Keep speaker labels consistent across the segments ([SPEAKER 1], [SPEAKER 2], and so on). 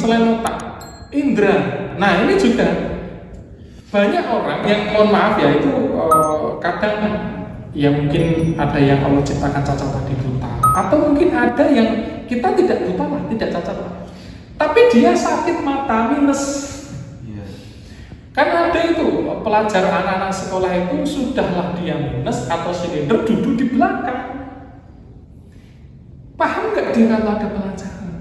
[SPEAKER 1] selain otak, indera. Nah ini juga banyak orang yang mohon maaf ya itu kadang ya mungkin ada yang Allah ciptakan cacat tadi buta, atau mungkin ada yang kita tidak buta lah, tidak cacat lah, tapi dia sakit mata minus. Kan ada itu pelajar anak-anak sekolah itu sudahlah dia minus atau silinder duduk di belakang. Paham nggak dia kalau ada pelajaran?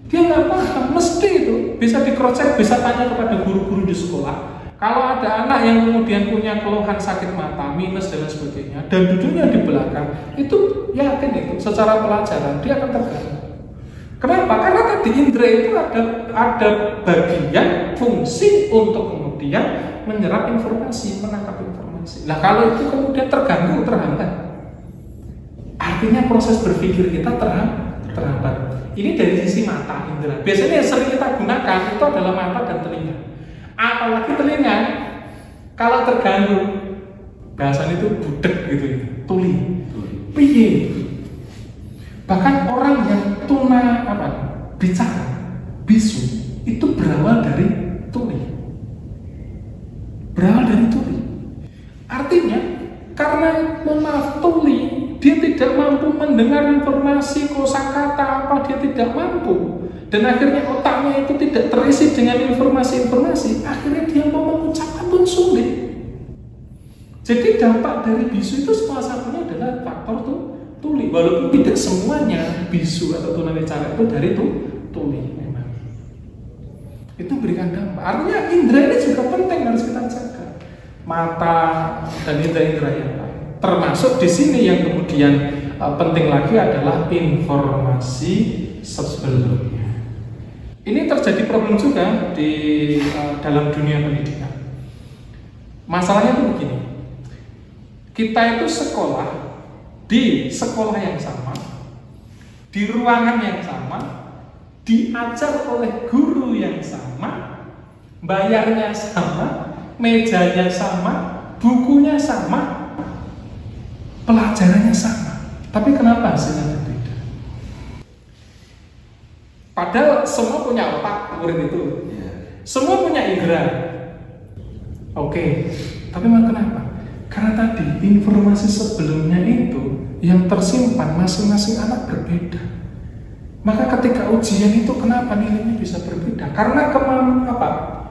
[SPEAKER 1] Dia nggak paham, mesti itu bisa di-cross-check, bisa tanya kepada guru-guru di sekolah. Kalau ada anak yang kemudian punya keluhan sakit mata, minus dan sebagainya, dan duduknya di belakang, itu yakin itu secara pelajaran dia akan terganggu. Kenapa? Karena tadi indera itu ada bagian fungsi untuk kemudian menyerap informasi, menangkap informasi. Nah kalau itu kemudian terganggu, terhambat, artinya proses berpikir kita terhambat. Ini dari sisi mata, indera. Biasanya yang sering kita gunakan itu adalah mata dan telinga. Apalagi telinga, kalau terganggu, bahasanya itu budek gitu, tuli, piye. Bahkan orang yang bicara, bisu, itu berawal dari tuli. Artinya, karena tuli, dia tidak mampu mendengar informasi kosakata apa, dia tidak mampu, dan akhirnya otaknya itu tidak terisi dengan informasi-informasi, akhirnya dia mau mengucapkan pun sulit. Jadi dampak dari bisu itu salah satunya adalah faktor tuli, walaupun tidak semuanya bisu atau tunawicara itu dari tuli memang. Itu berikan dampak. Artinya indera ini juga penting, harus kita jaga. Mata dan indera-indera yang lain. Termasuk di sini yang kemudian penting lagi adalah informasi sebelumnya. Ini terjadi problem juga di dalam dunia pendidikan. Masalahnya itu begini. Kita itu sekolah di sekolah yang sama, di ruangan yang sama, diajar oleh guru yang sama, bayarnya sama, mejanya sama, bukunya sama, pelajarannya sama. Tapi kenapa hasilnya berbeda? Padahal semua punya otak, murid itu, semua punya indera. Oke, tapi kenapa? Karena tadi informasi sebelumnya itu yang tersimpan masing-masing anak berbeda. Maka ketika ujian itu kenapa nilainya bisa berbeda? Karena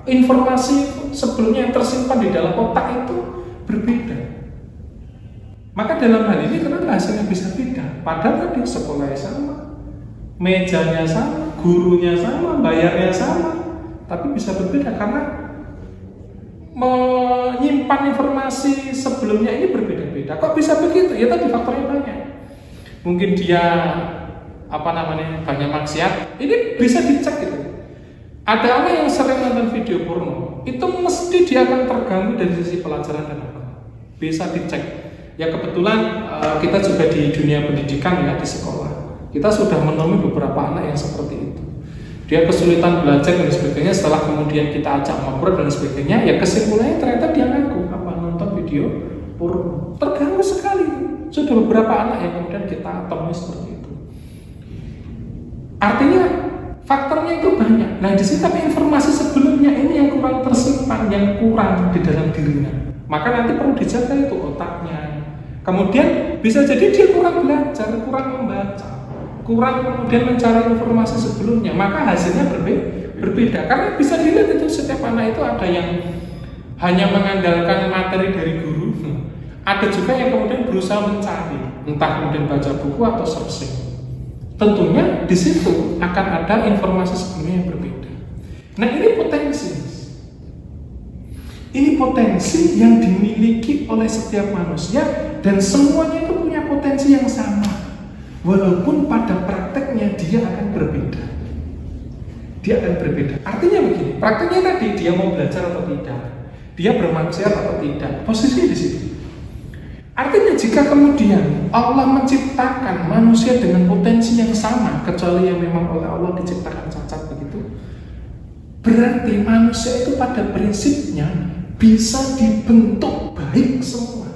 [SPEAKER 1] informasi sebelumnya yang tersimpan di dalam otak itu berbeda. Maka dalam hal ini kenapa hasilnya bisa beda? Padahal tadi sekolahnya sama, mejanya sama, gurunya sama, bayarnya sama, tapi bisa berbeda karena menyimpan informasi sebelumnya ini berbeda-beda. Kok bisa begitu? Ya tadi faktornya banyak. Mungkin dia banyak maksiat. Ini bisa dicek gitu. Ada anak yang sering nonton video porno, itu mesti dia akan terganggu dari sisi pelajaran dan apa. Bisa dicek. Ya kebetulan kita juga di dunia pendidikan ya, di sekolah. Kita sudah menemui beberapa anak yang seperti itu. Dia kesulitan belajar dan sebagainya, setelah kemudian kita ajak ngobrol dan sebagainya, ya kesimpulannya ternyata dia ngaku nonton video porno. Terganggu sekali. Sudah beberapa anak yang kemudian kita temui seperti itu. Artinya faktornya itu banyak. Nah di sini tapi informasi sebelumnya ini yang kurang tersimpan, yang kurang di dalam dirinya. Maka nanti perlu dijaga itu otaknya. Kemudian bisa jadi dia kurang belajar, kurang membaca, kurang kemudian mencari informasi sebelumnya, maka hasilnya berbeda. Karena bisa dilihat itu setiap anak itu ada yang hanya mengandalkan materi dari guru, ada juga yang kemudian berusaha mencari, entah kemudian baca buku atau searching. Tentunya di situ akan ada informasi sebelumnya yang berbeda. Nah ini potensi. Ini potensi yang dimiliki oleh setiap manusia dan semuanya itu punya potensi yang sama. Walaupun pada prakteknya dia akan berbeda. Dia akan berbeda. Artinya begini, prakteknya tadi dia mau belajar atau tidak, dia bermaksiat atau tidak, posisinya di situ. Artinya jika kemudian Allah menciptakan manusia dengan potensi yang sama, kecuali yang memang oleh Allah diciptakan cacat begitu, berarti manusia itu pada prinsipnya bisa dibentuk baik semua.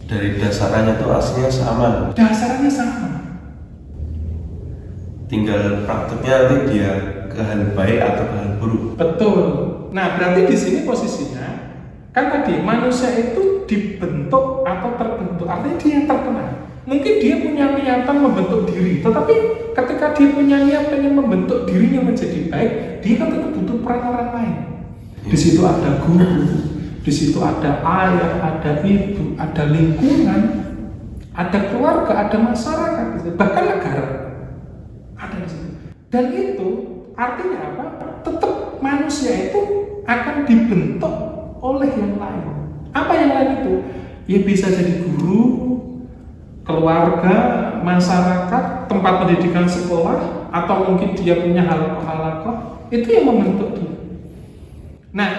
[SPEAKER 2] Dari dasarnya itu aslinya sama.
[SPEAKER 1] Dasarnya sama.
[SPEAKER 2] tinggal prakteknya nanti dia ke hal baik atau ke hal buruk.
[SPEAKER 1] Betul. Nah, berarti di sini posisinya kan tadi manusia itu dibentuk atau terbentuk, artinya dia yang terkena. Mungkin dia punya niatan membentuk diri, tetapi ketika dia punya niat pengen membentuk dirinya menjadi baik, dia kan tetap butuh peran orang lain. Di situ ada guru, di situ ada ayah, ada ibu, ada lingkungan, ada keluarga, ada masyarakat, bahkan negara ada di situ. Dan itu artinya apa? Tetap manusia itu akan dibentuk oleh yang lain. Apa yang lain itu? Ya bisa jadi guru, keluarga, masyarakat, tempat pendidikan sekolah, atau mungkin dia punya halakoh, itu yang membentuk dia. Nah,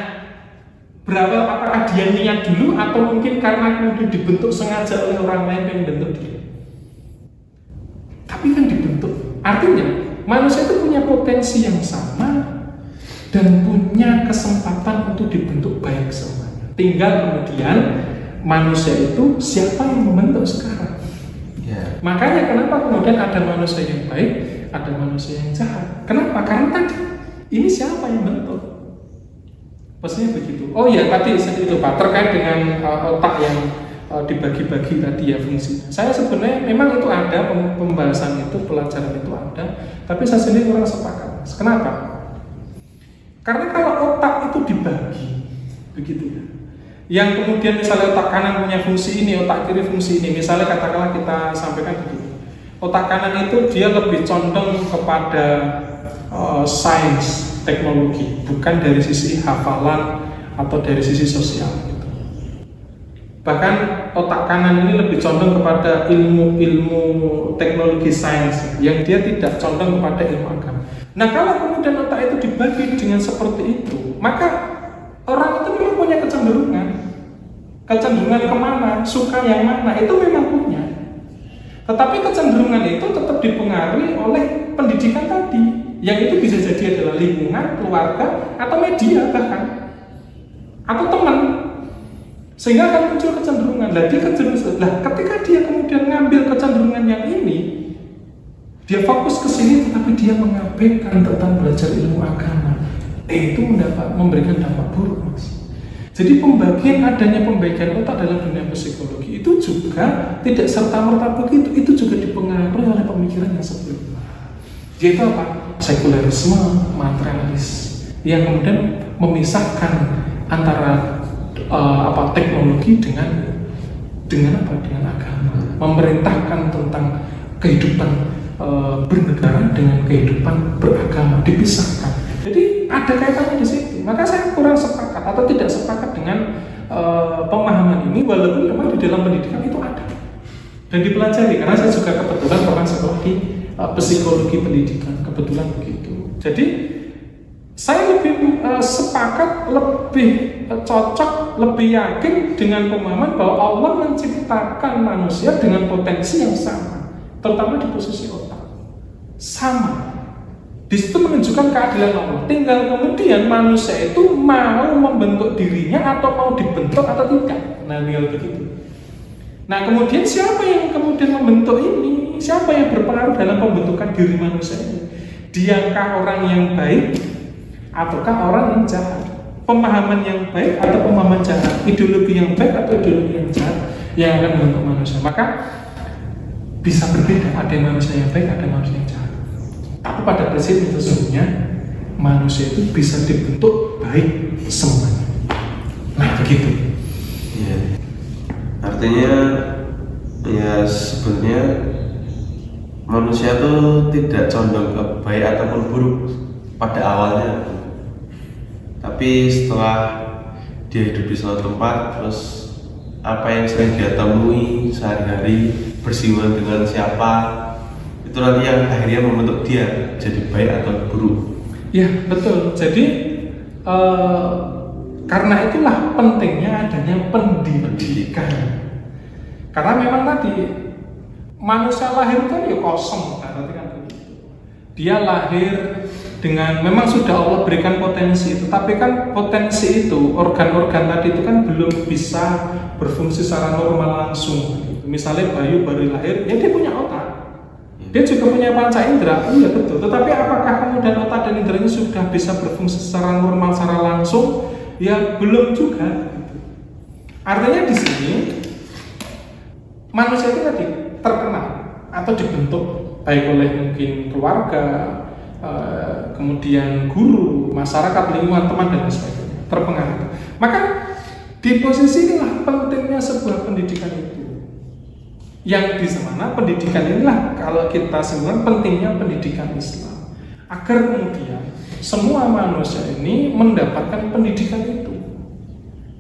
[SPEAKER 1] apakah dia niat dulu atau mungkin karena kemudian dibentuk sengaja oleh orang lain yang membentuk dia? Tapi kan dibentuk. Artinya manusia itu punya potensi yang sama dan punya kesempatan untuk dibentuk baik semuanya. Tinggal kemudian manusia itu siapa yang membentuk sekarang. Makanya kenapa kemudian ada manusia yang baik, ada manusia yang jahat. Kenapa? Karena tadi ini siapa yang bentuk? Pastinya begitu. Oh ya, tadi itu Pak, terkait dengan otak yang dibagi-bagi tadi ya fungsinya. Saya sebenarnya memang itu ada pembahasan itu, pelajaran itu ada, tapi saya sendiri kurang sepakat. Kenapa? Karena kalau otak itu dibagi, begitu ya. Yang kemudian misalnya otak kanan punya fungsi ini, otak kiri fungsi ini. Misalnya katakanlah kita sampaikan begini, otak kanan itu dia lebih condong kepada sains, teknologi, bukan dari sisi hafalan atau dari sisi sosial gitu. Bahkan otak kanan ini lebih condong kepada ilmu teknologi sains, yang dia tidak condong kepada ilmu agama. Nah, kalau kemudian otak itu dibagi dengan seperti itu, maka orang itu memang punya kecenderungan kemana, suka yang mana, itu memang punya. Tetapi kecenderungan itu tetap dipengaruhi oleh pendidikan tadi, yang itu bisa jadi adalah lingkungan, keluarga, atau media bahkan, atau teman, sehingga akan muncul kecenderungan. Ketika dia kemudian ngambil kecenderungan yang ini, dia fokus ke sini, tetapi dia mengabaikan tentang belajar ilmu agama. Itu memberikan dampak buruk, Mas. Jadi adanya pembagian otak dalam dunia psikologi itu juga tidak serta-merta begitu, itu juga dipengaruhi oleh pemikiran yang sebelumnya. Yaitu apa? Sekulerisme, materialis, yang kemudian memisahkan antara teknologi dengan agama, memerintahkan tentang kehidupan bernegara dengan kehidupan beragama, dipisahkan. Jadi ada kaitannya di situ. Maka saya kurang sepakat atau tidak sepakat dengan pemahaman ini, walaupun memang di dalam pendidikan itu ada dan dipelajari. Karena saya juga kebetulan pernah sekolah di psikologi pendidikan, kebetulan begitu. Jadi saya lebih sepakat, lebih cocok, lebih yakin dengan pemahaman bahwa Allah menciptakan manusia dengan potensi yang sama, terutama di posisi otak sama. Di situ menunjukkan keadilan Allah. Tinggal kemudian manusia itu mau membentuk dirinya atau mau dibentuk atau tidak. Nah, tinggal begitu. Nah, kemudian siapa yang kemudian membentuk ini? Siapa yang berpengaruh dalam pembentukan diri manusia ini? Diakah orang yang baik ataukah orang yang jahat? Pemahaman yang baik atau pemahaman jahat? Ideologi yang baik atau ideologi yang jahat yang akan membentuk manusia? Maka bisa berbeda. Ada manusia yang baik, ada manusia yang jahat. Tapi pada prinsip itu sesungguhnya manusia itu bisa dibentuk baik semuanya. Nah, begitu.
[SPEAKER 2] Ya. Artinya ya sebenarnya manusia itu tidak condong ke baik ataupun buruk pada awalnya. Tapi setelah dia hidup di suatu tempat, terus apa yang sering dia temui sehari-hari, bersinggungan dengan siapa, itu nanti yang akhirnya membentuk dia jadi baik atau buruk.
[SPEAKER 1] Ya, betul. Jadi karena itulah pentingnya adanya pendidikan. Karena memang tadi manusia lahir kan ya kosong, berarti kan begitu. Dia lahir dengan memang sudah Allah berikan potensi itu, tapi kan potensi itu, organ-organ tadi itu kan belum bisa berfungsi secara normal langsung. Misalnya bayi baru lahir, ya dia punya otak. Dia juga punya panca indera, iya betul. Tetapi apakah kemudian otak dan inderanya sudah bisa berfungsi secara normal, secara langsung? Ya belum juga. Artinya di sini manusia itu tadi terkenal atau dibentuk baik oleh mungkin keluarga, kemudian guru, masyarakat, lingkungan, teman dan sebagainya, terpengaruh. Maka di posisi inilah pentingnya sebuah pendidikan itu. Yang di mana pendidikan inilah kalau kita sebut pentingnya pendidikan Islam, agar kemudian semua manusia ini mendapatkan pendidikan itu.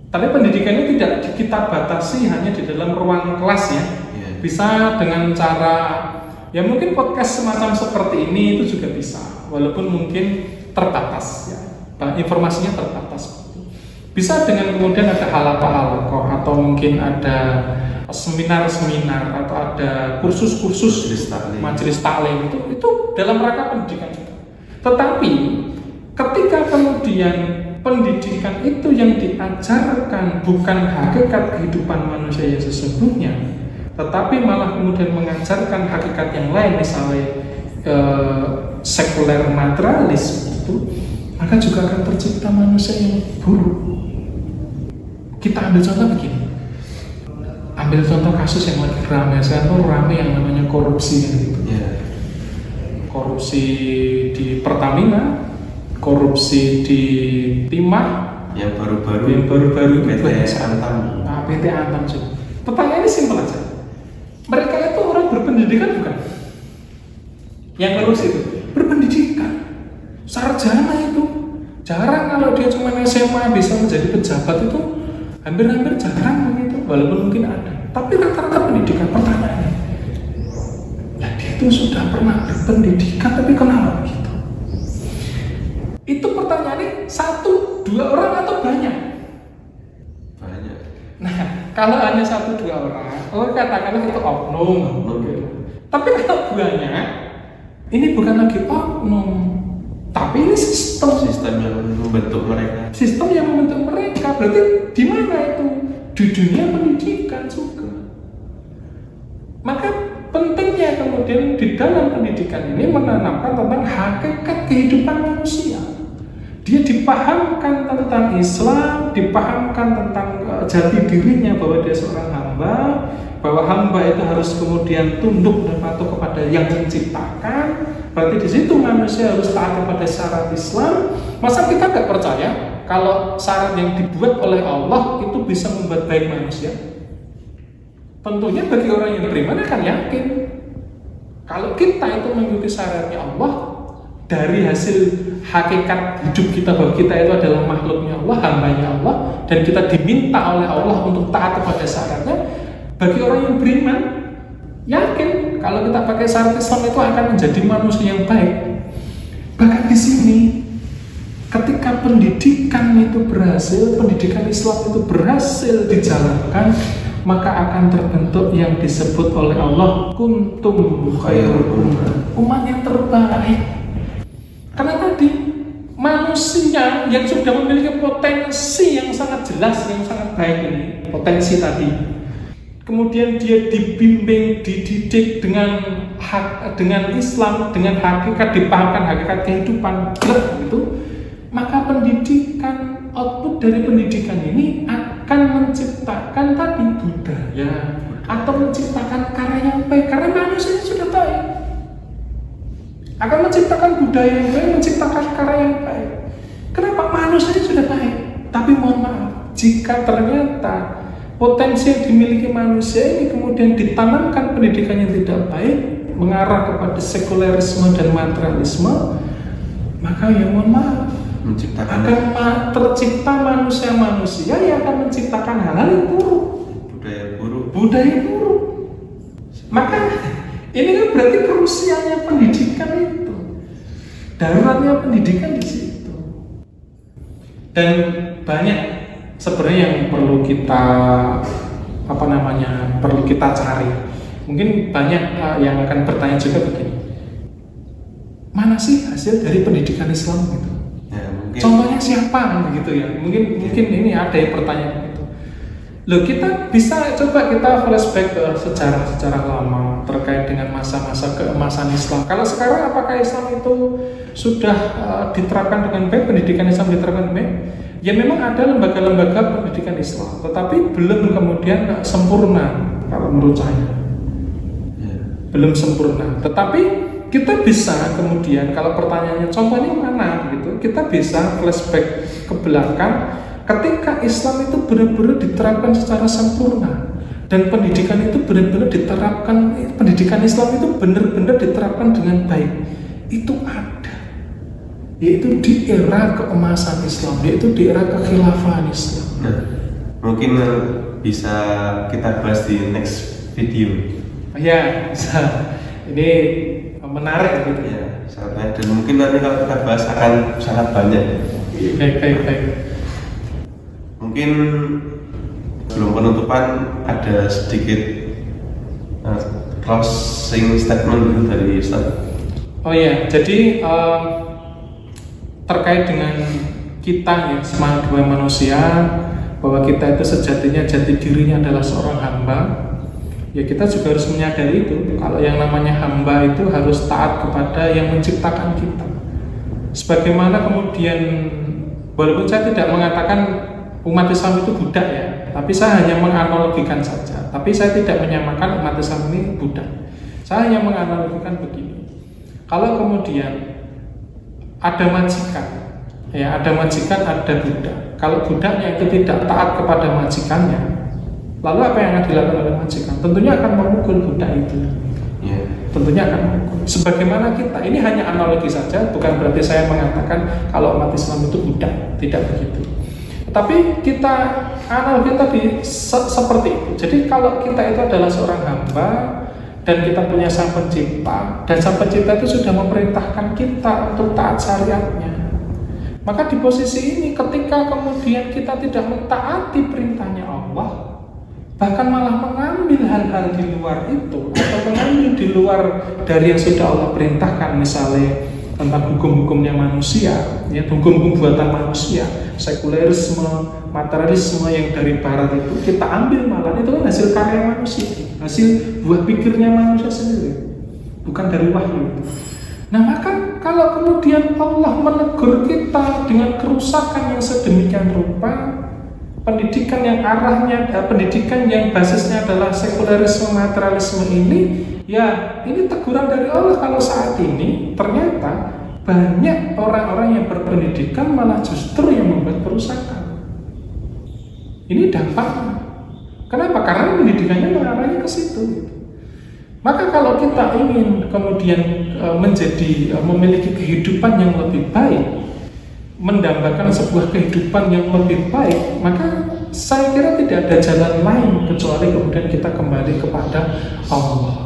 [SPEAKER 1] Tapi pendidikannya tidak kita batasi hanya di dalam ruang kelas ya. Bisa dengan cara ya mungkin podcast semacam seperti ini itu juga bisa, walaupun mungkin terbatas ya, informasinya terbatas. Bisa dengan kemudian ada halaqah atau mungkin ada seminar-seminar atau ada kursus-kursus majelis taklim itu dalam rangka pendidikan juga. Tetapi ketika kemudian pendidikan itu yang diajarkan bukan hakikat kehidupan manusia yang sesungguhnya, tetapi malah kemudian mengajarkan hakikat yang lain, misalnya sekuler materialis itu, maka juga akan tercipta manusia yang buruk. Kita ambil contoh begini. Ambil contoh kasus yang lagi ramai sekarang, ramai yang namanya korupsi gitu. Korupsi di Pertamina, korupsi di Timah,
[SPEAKER 2] yang baru-baru PT Antam.
[SPEAKER 1] PT Antam juga. Pertanyaannya simpel aja. Mereka itu orang berpendidikan bukan? Yang korupsi itu berpendidikan, sarjana itu. Jarang kalau dia cuma SMA bisa menjadi pejabat itu, hampir-hampir jarang begitu. Walaupun mungkin ada, tapi rata-rata pendidikan. Pertanyaannya, ya dia itu sudah pernah berpendidikan, tapi kenapa begitu? Itu pertanyaannya 1-2 orang atau banyak?
[SPEAKER 2] Banyak.
[SPEAKER 1] Nah, kalau hanya 1-2 orang, katakanlah itu oknum. Tapi kalau banyak, ini bukan lagi oknum, tapi ini sistem
[SPEAKER 2] yang membentuk mereka.
[SPEAKER 1] Sistem yang membentuk mereka. Berarti di mana itu? Di dunia pendidikan juga. Maka pentingnya kemudian di dalam pendidikan ini menanamkan tentang hakikat kehidupan manusia. Dia dipahamkan tentang Islam, dipahamkan tentang jati dirinya bahwa dia seorang hamba, bahwa hamba itu harus kemudian tunduk dan patuh kepada yang menciptakan. Berarti di situ manusia harus taat kepada syarat Islam. Masa kita nggak percaya kalau syarat yang dibuat oleh Allah itu bisa membuat baik manusia? Tentunya bagi orang yang beriman akan yakin kalau kita itu mengikuti syaratnya Allah, dari hasil hakikat hidup kita bahwa kita itu adalah makhluknya Allah, hambanya Allah, dan kita diminta oleh Allah untuk taat kepada syaratnya. Bagi orang yang beriman yakin kalau kita pakai syarat Islam itu akan menjadi manusia yang baik. Bahkan di sini ketika pendidikan itu berhasil, pendidikan Islam itu berhasil dijalankan, maka akan terbentuk yang disebut oleh Allah kuntum khairul umat yang terbaik. Karena tadi manusia yang sudah memiliki potensi yang sangat jelas, yang sangat baik ini, potensi tadi, kemudian dia dibimbing, dididik dengan Islam, dengan hakikat, dipahamkan hakikat kehidupan itu, maka pendidikan, output dari pendidikan ini akan menciptakan tadi budaya atau menciptakan karya yang baik, karena manusia sudah baik, akan menciptakan budaya yang baik, menciptakan karya yang baik. Kenapa? Manusia sudah baik. Tapi mohon maaf, jika ternyata potensi yang dimiliki manusia ini kemudian ditanamkan pendidikan yang tidak baik, mengarah kepada sekulerisme dan materialisme, maka ya mohon maaf, akan tercipta manusia-manusia yang akan menciptakan hal-hal yang buruk, budaya buruk. Maka ini kan berarti krusialnya pendidikan itu, daruratnya pendidikan di situ. Dan banyak sebenarnya yang perlu kita perlu kita cari. Mungkin banyak yang akan bertanya juga begini, mana sih hasil dari pendidikan Islam gitu? Contohnya siapa begitu ya? Mungkin ini ada yang bertanya begitu. Loh, kita bisa coba kita flashback ke sejarah lama terkait dengan masa-masa keemasan Islam. Kalau sekarang apakah Islam itu sudah diterapkan dengan baik, pendidikan Islam diterapkan dengan baik? Ya memang ada lembaga-lembaga pendidikan Islam, tetapi belum kemudian sempurna kalau menurut saya. Belum sempurna. Tetapi kita bisa kemudian, kalau pertanyaannya contohnya mana gitu, kita bisa flashback ke belakang ketika Islam itu benar-benar diterapkan secara sempurna dan pendidikan itu benar-benar diterapkan, pendidikan Islam itu benar-benar diterapkan dengan baik. Itu ada, yaitu di era keemasan Islam, yaitu di era kekhilafahan Islam.
[SPEAKER 2] Nah, mungkin bisa kita bahas di next video.
[SPEAKER 1] Ya, bisa. Ini menarik gitu
[SPEAKER 2] ya, sangat baik. Dan mungkin nanti kalau kita bahas akan sangat banyak.
[SPEAKER 1] Baik.
[SPEAKER 2] Mungkin belum penutupan, ada sedikit closing statement dari Ustaz.
[SPEAKER 1] Oh ya, jadi terkait dengan kita ya sebagai manusia, bahwa kita itu sejatinya jati dirinya adalah seorang hamba. Ya kita juga harus menyadari itu. Kalau yang namanya hamba itu harus taat kepada yang menciptakan kita. Sebagaimana kemudian, walaupun saya tidak mengatakan umat Islam itu budak ya, tapi saya hanya menganalogikan saja. Tapi saya tidak menyamakan umat Islam ini budak. Saya hanya menganalogikan begini. Kalau kemudian ada majikan, ya ada majikan, ada budak. Kalau budaknya itu tidak taat kepada majikannya, lalu apa yang akan dilakukan oleh majikan? Tentunya akan memukul budak itu. Tentunya akan memukul. Sebagaimana kita, ini hanya analogi saja, bukan berarti saya mengatakan kalau umat Islam itu budak, tidak begitu. Tapi kita analogi tadi seperti itu. Jadi kalau kita itu adalah seorang hamba dan kita punya Sang Pencipta, dan Sang Pencipta itu sudah memerintahkan kita untuk taat syariatnya, maka di posisi ini ketika kemudian kita tidak mentaati perintahnya Allah, bahkan malah mengambil hal-hal di luar itu, atau mengambil di luar dari yang sudah Allah perintahkan, misalnya tentang hukum-hukumnya manusia, ya hukum-hukum buatan manusia, sekulerisme, materialisme yang dari barat itu kita ambil, malah itu kan hasil karya manusia, hasil buah pikirnya manusia sendiri, bukan dari wahyu. Nah maka kalau kemudian Allah menegur kita dengan kerusakan yang sedemikian rupa, pendidikan yang arahnya, pendidikan yang basisnya adalah sekulerisme, materialisme ini, ya ini teguran dari Allah. Kalau saat ini ternyata banyak orang-orang yang berpendidikan malah justru yang membuat kerusakan. Ini dampaknya. Kenapa? Karena pendidikannya mengarahnya ke situ. Maka kalau kita ingin kemudian memiliki kehidupan yang lebih baik, mendambakan sebuah kehidupan yang lebih baik, maka saya kira tidak ada jalan lain kecuali kemudian kita kembali kepada Allah,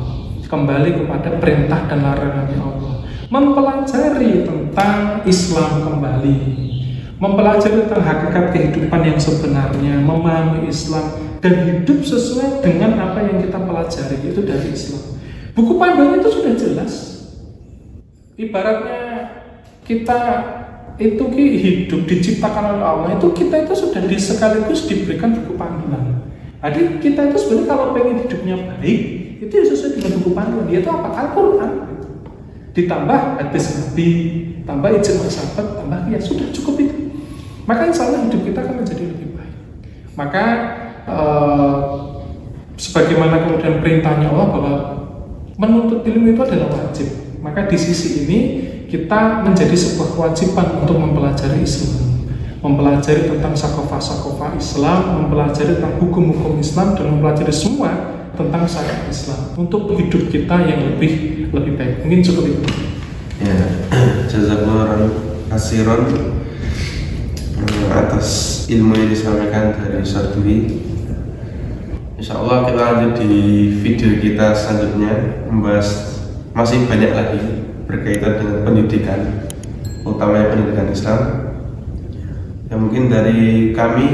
[SPEAKER 1] kembali kepada perintah dan larangannya Allah, mempelajari tentang Islam kembali, mempelajari tentang hakikat kehidupan yang sebenarnya, memahami Islam dan hidup sesuai dengan apa yang kita pelajari itu dari Islam. Buku panduan itu sudah jelas. Ibaratnya kita itu hidup diciptakan oleh Allah, itu kita itu sudah sekaligus diberikan buku panduan. Jadi kita itu sebenarnya kalau pengen hidupnya baik, itu ya sesuai dengan buku panduan. Yaitu apa? Al-Quran. Ditambah hadis Nabi, tambah ijma sahabat, tambah ya sudah cukup itu. Maka insya Allah hidup kita akan menjadi lebih baik. Maka sebagaimana kemudian perintahnya Allah bahwa menuntut ilmu itu adalah wajib, maka di sisi ini kita menjadi sebuah kewajiban untuk mempelajari Islam, mempelajari tentang sakofa-sakofa Islam, mempelajari tentang hukum-hukum Islam, dan mempelajari semua tentang syariat Islam untuk hidup kita yang lebih baik. Mungkin cukup itu.
[SPEAKER 2] Ya, jazakallahu khairan atas ilmu yang disampaikan dari Ustaz Dwi. Insya Allah kita lanjut di video kita selanjutnya, membahas masih banyak lagi berkaitan dengan pendidikan, utamanya pendidikan Islam. Ya mungkin dari kami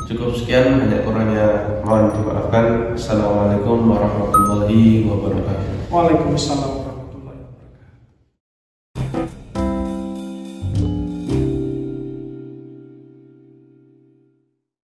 [SPEAKER 2] cukup sekian, banyak kurangnya mohon dimaafkan. Assalamualaikum warahmatullahi wabarakatuh.
[SPEAKER 1] Waalaikumsalam.